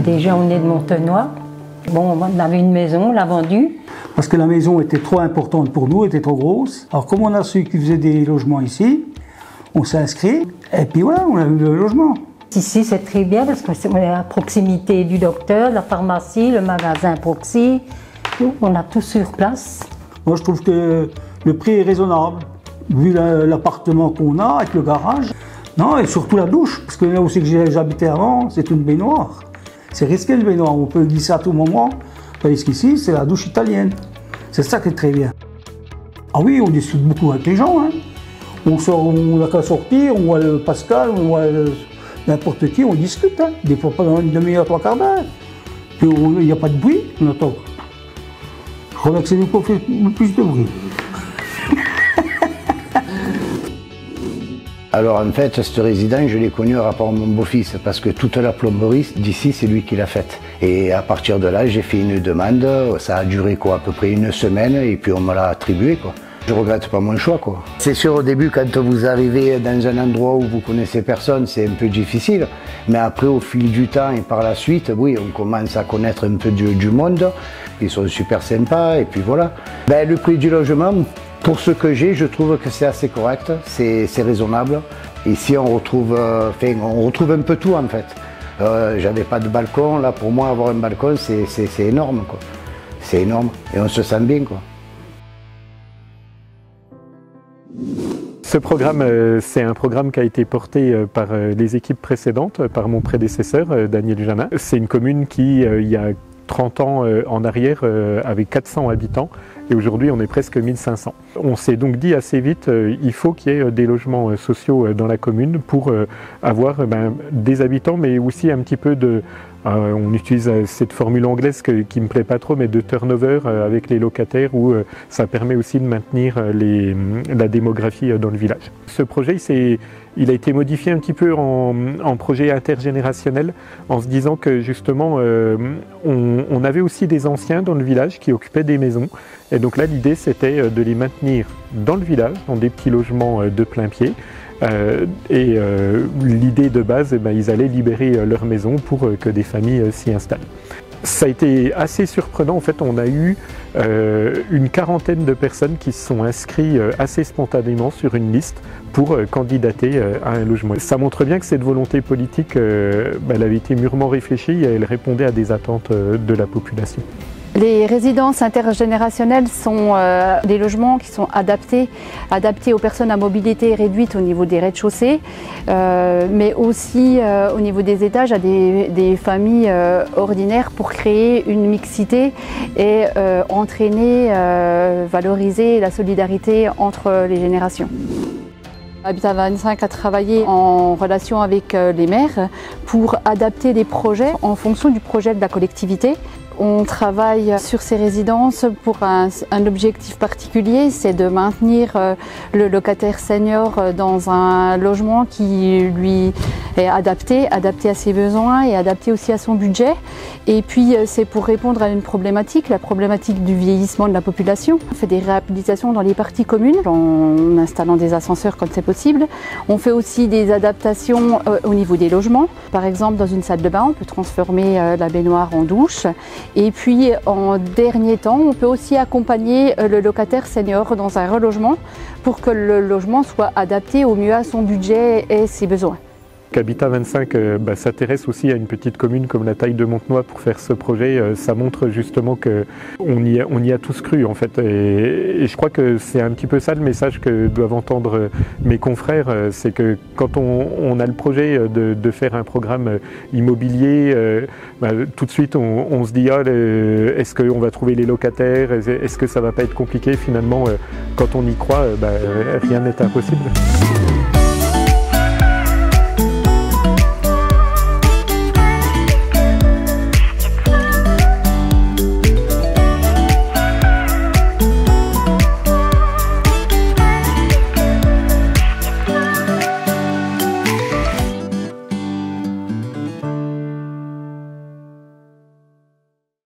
Déjà, on est de Montenoy. Bon, on avait une maison, on l'a vendue. Parce que la maison était trop importante pour nous, était trop grosse. Alors, comme on a su qu'ils faisaient des logements ici, on s'est inscrit, et puis voilà, on a eu le logement. Ici, c'est très bien parce qu'on est à proximité du docteur, de la pharmacie, le magasin Proxy. On a tout sur place. Moi, je trouve que le prix est raisonnable, vu l'appartement qu'on a avec le garage. Non, et surtout la douche, parce que là où c'est que j'habitais avant, c'est une baignoire. C'est risqué le baignoire, on peut glisser à tout moment. Tandis qu'ici, c'est la douche italienne. C'est ça qui est très bien. Ah oui, on discute beaucoup avec les gens. Hein. On n'a qu'à sortir, on voit le Pascal, on voit n'importe qui, on discute. Hein. Des fois pendant une demi-heure, 3/4 d'heure. Puis il n'y a pas de bruit, on attend. Je crois que c'est nous qui fait le plus de bruit. Alors en fait, ce résident, je l'ai connu à rapport à mon beau-fils, parce que toute la plomberie d'ici, c'est lui qui l'a faite. Et à partir de là, j'ai fait une demande, ça a duré quoi, à peu près une semaine, et puis on me l'a attribué, quoi. Je regrette pas mon choix, quoi. C'est sûr, au début, quand vous arrivez dans un endroit où vous connaissez personne, c'est un peu difficile, mais après, au fil du temps et par la suite, oui, on commence à connaître un peu du monde, ils sont super sympas, et puis voilà. Ben, le prix du logement, pour ce que j'ai, je trouve que c'est assez correct, c'est raisonnable. Ici, on retrouve un peu tout en fait. J'avais pas de balcon, là pour moi avoir un balcon c'est énorme quoi. C'est énorme et on se sent bien quoi. Ce programme, c'est un programme qui a été porté par les équipes précédentes, par mon prédécesseur Daniel Janin. C'est une commune qui, il y a 30 ans en arrière, avait 400 habitants. Et aujourd'hui, on est presque 1500. On s'est donc dit assez vite, il faut qu'il y ait des logements sociaux dans la commune pour avoir des habitants, mais aussi un petit peu de... on utilise cette formule anglaise qui ne me plaît pas trop, mais de turnover avec les locataires, où ça permet aussi de maintenir la démographie dans le village. Ce projet, il a été modifié un petit peu en projet intergénérationnel, en se disant que justement, on avait aussi des anciens dans le village qui occupaient des maisons. Et donc là, l'idée, c'était de les maintenir dans le village, dans des petits logements de plein pied. L'idée de base, ils allaient libérer leur maison pour que des familles s'y installent. Ça a été assez surprenant, en fait on a eu une quarantaine de personnes qui se sont inscrites assez spontanément sur une liste pour candidater à un logement. Ça montre bien que cette volonté politique, elle avait été mûrement réfléchie et elle répondait à des attentes de la population. Les résidences intergénérationnelles sont des logements qui sont adaptés aux personnes à mobilité réduite au niveau des rez-de-chaussée, mais aussi au niveau des étages à des familles ordinaires pour créer une mixité et entraîner, valoriser la solidarité entre les générations. Habitat 25 a travaillé en relation avec les maires pour adapter des projets en fonction du projet de la collectivité. On travaille sur ces résidences pour un objectif particulier, c'est de maintenir le locataire senior dans un logement qui lui est adapté à ses besoins et adapté aussi à son budget. Et puis c'est pour répondre à une problématique, la problématique du vieillissement de la population. On fait des réhabilitations dans les parties communes en installant des ascenseurs quand c'est possible. On fait aussi des adaptations au niveau des logements. Par exemple, dans une salle de bain, on peut transformer la baignoire en douche. Et puis en dernier temps, on peut aussi accompagner le locataire senior dans un relogement pour que le logement soit adapté au mieux à son budget et ses besoins. Habitat 25 s'intéresse aussi à une petite commune comme la taille de Montenoy pour faire ce projet. Ça montre justement qu'on y a tous cru en fait. Et je crois que c'est un petit peu ça le message que doivent entendre mes confrères. C'est que quand on a le projet de faire un programme immobilier, tout de suite on se dit est-ce qu'on va trouver les locataires, est-ce que ça va pas être compliqué? Finalement, quand on y croit, rien n'est impossible.